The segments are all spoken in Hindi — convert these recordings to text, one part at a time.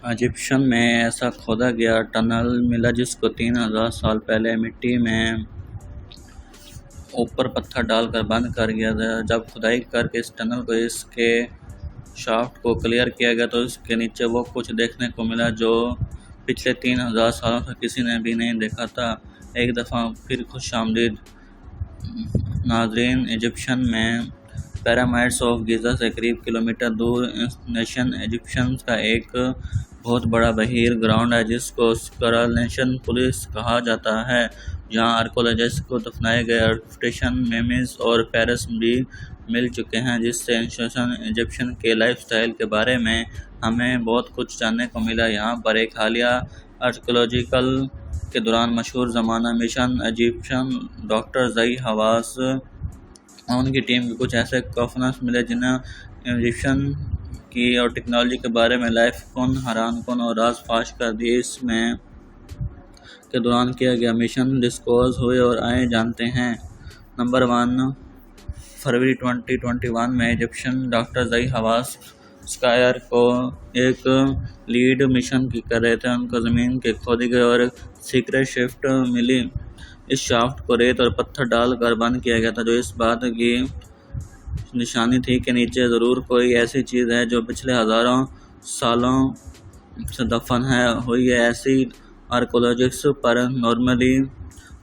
इजिप्शियन में ऐसा खोदा गया टनल मिला जिसको 3000 साल पहले मिट्टी में ऊपर पत्थर डालकर बंद कर दिया गया। जब खुदाई करके इस टनल को इसके शाफ्ट को क्लियर किया गया तो इसके नीचे वो कुछ देखने को मिला जो पिछले 3000 सालों से किसी ने भी नहीं देखा था। एक दफ़ा फिर खुशामदीद नाज़रीन। इजिप्शियन में पिरामिड्स ऑफ गीज़ा से करीब किलोमीटर दूर नेशन इजिप्शियंस का एक बहुत बड़ा बहीर ग्राउंड है जिसको स्कॉरनेशन पुलिस कहा जाता है, जहां आर्कोलॉजिस्ट को दफनाए गए आर्टिफिशियल मेमिस और पैरस भी मिल चुके हैं, जिससे एंशिएंट इजिप्शियन के लाइफस्टाइल के बारे में हमें बहुत कुछ जानने को मिला। यहाँ पर एक हालिया आर्कियोलॉजिकल के दौरान मशहूर ज़माना मिशन इजिप्शियन डॉक्टर ज़ई हवास और उनकी टीम के कुछ ऐसे कॉन्फ्रेंस मिले जिन्हें इजिप्शियन की और टेक्नोलॉजी के बारे में लाइफ कौन हैरान कौन और राज फाश कर दिए। इसमें के दौरान किया गया मिशन डिस्क्लोज हुए और आए जानते हैं। नंबर 1, फरवरी 2021 में इजिप्शियन डॉक्टर ज़ई हवास स्कायर को एक लीड मिशन की कर रहे थे। उनको ज़मीन के खोदी गए और सीक्रेट शिफ्ट मिली। इस शाफ्ट को रेत और पत्थर डालकर बंद किया गया था, जो इस बात की निशानी थी कि नीचे ज़रूर कोई ऐसी चीज़ है जो पिछले हज़ारों सालों से दफन है हुई है। ऐसी आर्कोलॉजिस्ट पर नॉर्मली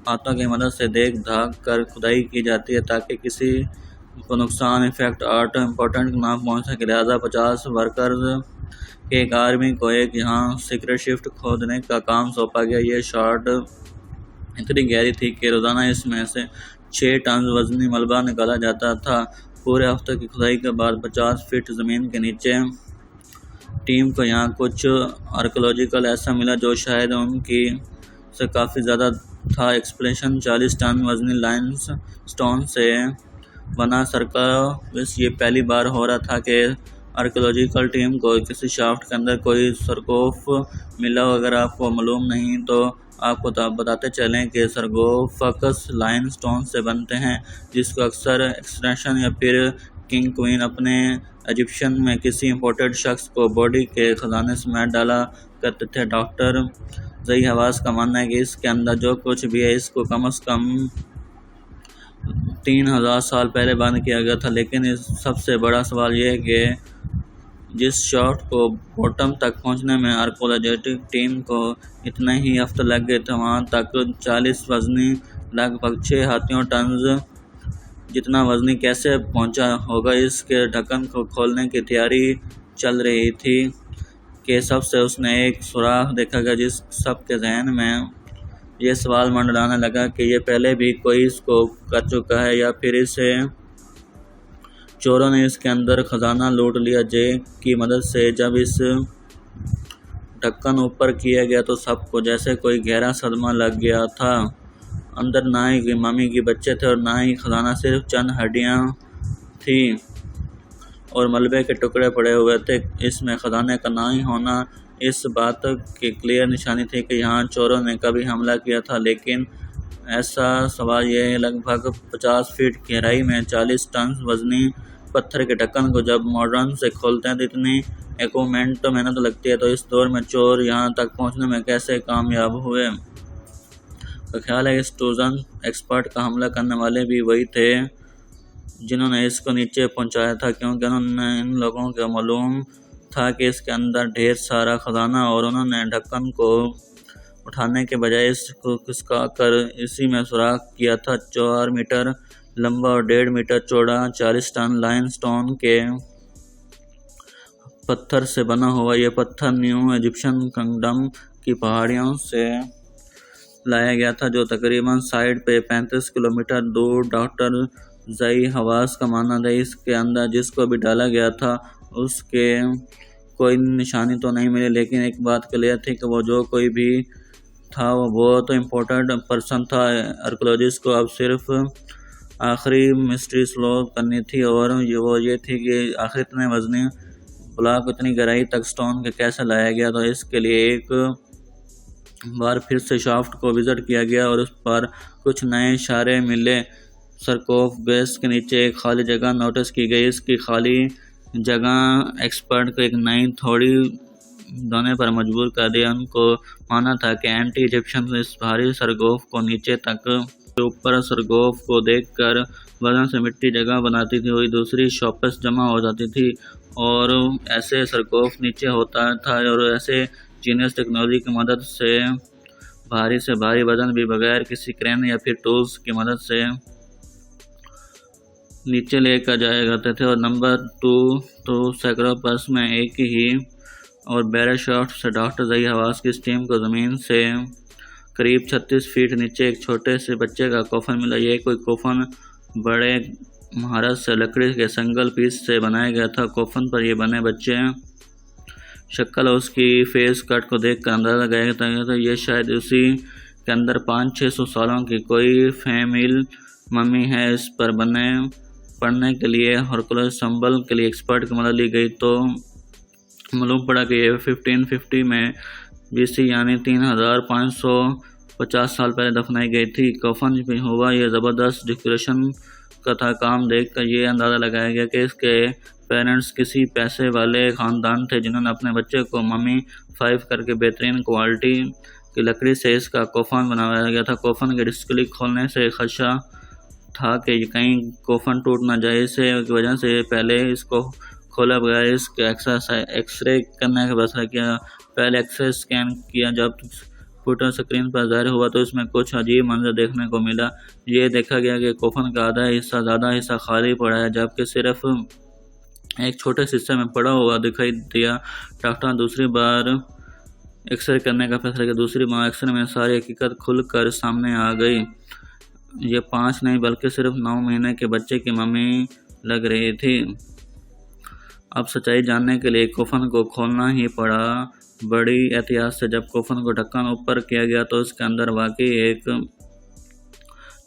हाथों की मदद से देख धाक कर खुदाई की जाती है ताकि किसी को नुकसान इफेक्ट आर्ट इम्पोर्टेंट ना पहुंच सके। लिहाजा 50 वर्कर्स के एक आर्मी को एक यहाँ सीक्रेट शिफ्ट खोदने का काम सौंपा गया। ये शॉट इतनी गहरी थी कि रोज़ाना इसमें से 6 टन वजनी मलबा निकाला जाता था। पूरे हफ्ते की खुदाई के बाद 50 फीट ज़मीन के नीचे टीम को यहाँ कुछ आर्कियोलॉजिकल ऐसा मिला जो शायद उनकी से काफ़ी ज़्यादा था। एक्सप्लेनेशन 40 टन वजनी लाइन स्टोन से बना सर्कल। ये पहली बार हो रहा था कि आर्कियोलॉजिकल टीम को किसी शाफ्ट के अंदर कोई सरकोफ मिला। अगर आपको मालूम नहीं तो आपको तो बताते चलें कि सरगोफकस लाइन स्टोन से बनते हैं, जिसको अक्सर एक्सटेंशन या फिर किंग क्वीन अपने इजिप्शियन में किसी इम्पोर्टेड शख्स को बॉडी के खजाने समेत डाला करते थे। डॉक्टर ज़ई हवास का मानना है कि इसके अंदर जो कुछ भी है इसको कम से कम 3000 साल पहले बंद किया गया था। लेकिन इस सबसे बड़ा सवाल यह है कि जिस शॉट को बॉटम तक पहुंचने में आर्कियोलॉजिस्ट टीम को इतने ही हफ्ते लग गए थे, वहां तक 40 वजनी लगभग 6 हाथियों टन जितना वजनी कैसे पहुंचा होगा। इसके ढक्कन को खोलने की तैयारी चल रही थी कि सबसे उसने एक सुराख देखा गया, जिस सब के जहन में ये सवाल मंडराने लगा कि ये पहले भी कोई इसको कर चुका है या फिर इसे चोरों ने इसके अंदर खजाना लूट लिया। जे की मदद से जब इस ढक्कन ऊपर किया गया तो सबको जैसे कोई गहरा सदमा लग गया था। अंदर ना ही मम्मी के बच्चे थे और ना ही खजाना, सिर्फ चंद हड्डियां थी और मलबे के टुकड़े पड़े हुए थे। इसमें खजाने का ना ही होना इस बात की क्लियर निशानी थी कि यहाँ चोरों ने कभी हमला किया था। लेकिन ऐसा सवाल यह है, लगभग 50 फीट गहराई में 40 टन वजनी पत्थर के ढक्कन को जब मॉडर्न से खोलते हैं तो इतनी इक्विपमेंट तो मेहनत लगती है, तो इस दौर में चोर यहाँ तक पहुँचने में कैसे कामयाब हुए। तो ख्याल है इस ट्रोजन एक्सपर्ट का हमला करने वाले भी वही थे जिन्होंने इसको नीचे पहुँचाया था, क्योंकि उन्होंने इन लोगों को मालूम था कि इसके अंदर ढेर सारा खजाना और उन्होंने ढक्कन को उठाने के बजाय इसको खिसका कर इसी में सुराख किया था। 4 मीटर लंबा और 1.5 मीटर चौड़ा 40 टन लाइन स्टोन के पत्थर से बना हुआ यह पत्थर न्यू इजिप्शियन किंगडम की पहाड़ियों से लाया गया था, जो तकरीबन साइड पे 35 किलोमीटर दूर। डॉक्टर ज़ई हवास का मानना था इसके अंदर जिसको भी डाला गया था उसके कोई निशानी तो नहीं मिली, लेकिन एक बात क्लियर थी कि वो जो कोई भी था वो बहुत इम्पोर्टेंट पर्सन था। आर्कियोलॉजिस्ट को अब सिर्फ आखिरी मिस्ट्री सॉल्व करनी थी और वो ये थी कि आखिर इतने वजनी ब्लॉक इतनी गहराई तक स्टोन के कैसे लाया गया। तो इसके लिए एक बार फिर से शाफ्ट को विजिट किया गया और उस पर कुछ नए इशारे मिले। सरकोफ बेस के नीचे एक खाली जगह नोटिस की गई। इसकी खाली जगह एक्सपर्ट को एक नई थोड़ी धोने पर मजबूर कर दिया। उनको मानना था कि एंटी इजिप्शियन इस भारी सरगोफ को नीचे तक के ऊपर सरगोफ को देखकर वजन से मिट्टी जगह बनाती थी, वही दूसरी शॉपर्स जमा हो जाती थी और ऐसे सरगोफ नीचे होता था और ऐसे जीनियस टेक्नोलॉजी की मदद से भारी वजन भी बगैर किसी क्रेन या फिर टूल्स की मदद से नीचे लेकर जाए करते थे। और नंबर 2 तो सैक्रोपस में एक ही और बैराशाफ्ट से डॉक्टर जही हवास की टीम को ज़मीन से करीब 36 फीट नीचे एक छोटे से बच्चे का कफन मिला। ये कोई कफन बड़े महारत से लकड़ी के सिंगल पीस से बनाया गया था। कफन पर ये बने बच्चे शक्ल और उसकी फेस कट को देखकर अंदाज़ा लगाया गया था ये शायद उसी के अंदर 500-600 सालों की कोई फीमेल मम्मी है। इस पर पढ़ने के लिए हरकुलस संबल के लिए एक्सपर्ट की मदद ली गई तो मालूम पड़ा कि ये 1550 में BC यानी 3550 साल पहले दफनाई गई थी। कफन भी हुआ ये ज़बरदस्त डेकोरेशन का था। काम देखकर ये अंदाज़ा लगाया गया कि इसके पेरेंट्स किसी पैसे वाले ख़ानदान थे जिन्होंने अपने बच्चे को मम्मी 5 करके बेहतरीन क्वालिटी की लकड़ी से इसका कफन बनाया गया था। कफन के डिस्कली खोलने से खदशा था कि कहीं कफन टूट ना जाए, इसे की वजह से पहले इसको खोला बगैर इसके एक्सरे करने का फैसला किया। पहले एक्सरे स्कैन किया, जब फोटो स्क्रीन पर ज़ाहिर हुआ तो इसमें कुछ अजीब मंजर देखने को मिला। ये देखा गया कि कफन का ज़्यादा हिस्सा खाली पड़ा है जबकि सिर्फ एक छोटे हिस्से में पड़ा हुआ दिखाई दिया। डॉक्टर ने दूसरी बार एक्सरे करने का फैसला किया। दूसरी बार एक्सरे में सारी हकीकत खुलकर सामने आ गई। ये 5 नहीं बल्कि सिर्फ 9 महीने के बच्चे की मम्मी लग रही थी। अब सच्चाई जानने के लिए कफन को खोलना ही पड़ा। बड़ी एहतियात से जब कफन को ढक्कन ऊपर किया गया तो उसके अंदर वाकई एक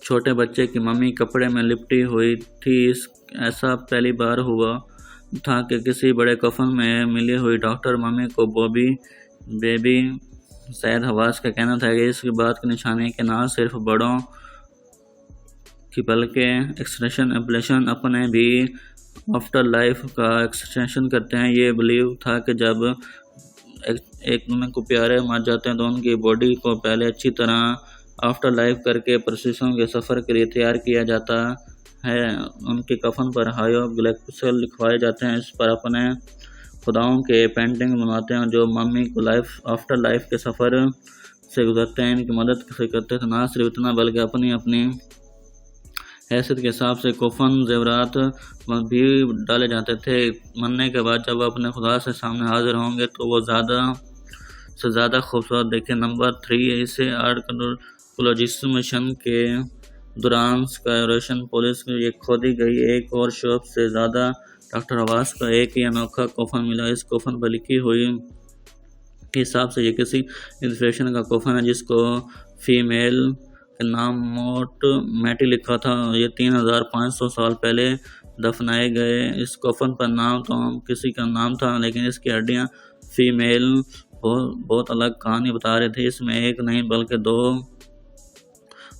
छोटे बच्चे की मम्मी कपड़े में लिपटी हुई थी। ऐसा पहली बार हुआ था कि किसी बड़े कफन में मिली हुई डॉक्टर मम्मी को बेबी सैयद हवास का कहना था कि इसकी बात की निशानी के ना सिर्फ बड़ों की बल्कि एक्सटेंशन अपने भी आफ्टर लाइफ का एक्सटेंशन करते हैं। ये बिलीव था कि जब एक उनको प्यारे मर जाते हैं तो उनकी बॉडी को पहले अच्छी तरह आफ्टर लाइफ करके प्रोसेसों के सफ़र के लिए तैयार किया जाता है। उनके कफन पर हायो ग्लैक्सल लिखवाए जाते हैं। इस पर अपने खुदाओं के पेंटिंग बनाते हैं जो मम्मी को आफ्टर लाइफ के सफ़र से गुजरते हैं। इनकी मदद से करते थे। ना सिर्फ इतना बल्कि अपनी हैसियत के हिसाब से कफन जेवरात भी डाले जाते थे। मरने के बाद जब अपने खुदा से सामने हाजिर होंगे तो वो ज़्यादा से ज़्यादा खूबसूरत देखें। नंबर 3 इसे आर्कियोलॉजिस्ट मिशन के दौरान स्कायरोशन पुलिस ये खोदी गई एक और शॉप से ज़्यादा डॉक्टर हवास का एक ही अनोखा कफन मिला। इस कफन पर लिखी हुई के हिसाब से ये किसी इंस्पिरेशन का कफन है जिसको फीमेल के नाम मैटी लिखा था। ये 3500 साल पहले दफनाए गए। इस कफन पर नाम तो किसी का नाम था लेकिन इसकी हड्डियाँ फीमेल बहुत अलग कहानी बता रहे थे। इसमें एक नहीं बल्कि 2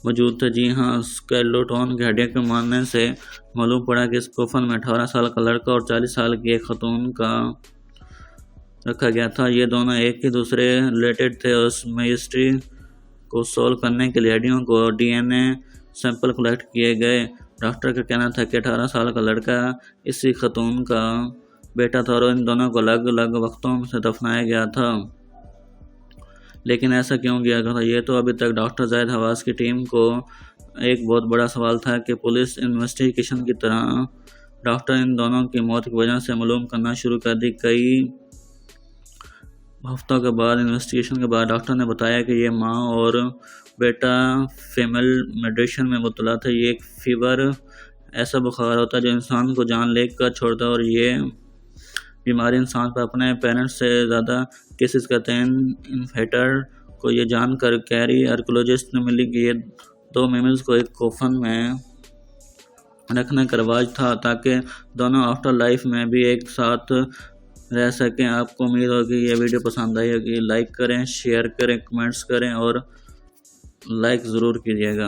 मौजूद थे। जी हाँ, स्केलेटन की हड्डियों के मानने से मालूम पड़ा कि इस कफन में 18 साल का लड़का और 40 साल की एक खतून का रखा गया था। ये दोनों एक ही दूसरे रिलेटेड थे। उस मिस्ट्री को सोल्व करने के लिए हड्डियों को DNA सैंपल कलेक्ट किए गए। डॉक्टर का कहना था कि 18 साल का लड़का इसी खतून का बेटा था और इन दोनों को अलग अलग वक्तों से दफनाया गया था। लेकिन ऐसा क्यों किया गया था, ये तो अभी तक डॉक्टर ज़ाहिद हवास की टीम को एक बहुत बड़ा सवाल था कि पुलिस इन्वेस्टिगेशन की तरह डॉक्टर इन दोनों की मौत की वजह से मालूम करना शुरू कर दी। कई हफ्तों के बाद इन्वेस्टिगेशन के बाद डॉक्टर ने बताया कि ये माँ और बेटा फीमेल मेडिटेशन में मुब्तला थे। ये एक फीवर ऐसा बुखार होता है जो इंसान को जान लेकर छोड़ता है और ये बीमारी इंसान पर अपने पेरेंट्स से ज़्यादा केसेस करते हैं। इन्फेक्टर को ये जानकर कैरी आर्कियोलॉजिस्ट ने मिली कि ये 2 मेमल्स को एक कफन में रखने का रवाज था ताकि दोनों आफ्टर लाइफ में भी एक साथ रह सकें। आपको उम्मीद होगी ये वीडियो पसंद आई होगी। लाइक करें, शेयर करें, कमेंट्स करें और लाइक ज़रूर कीजिएगा।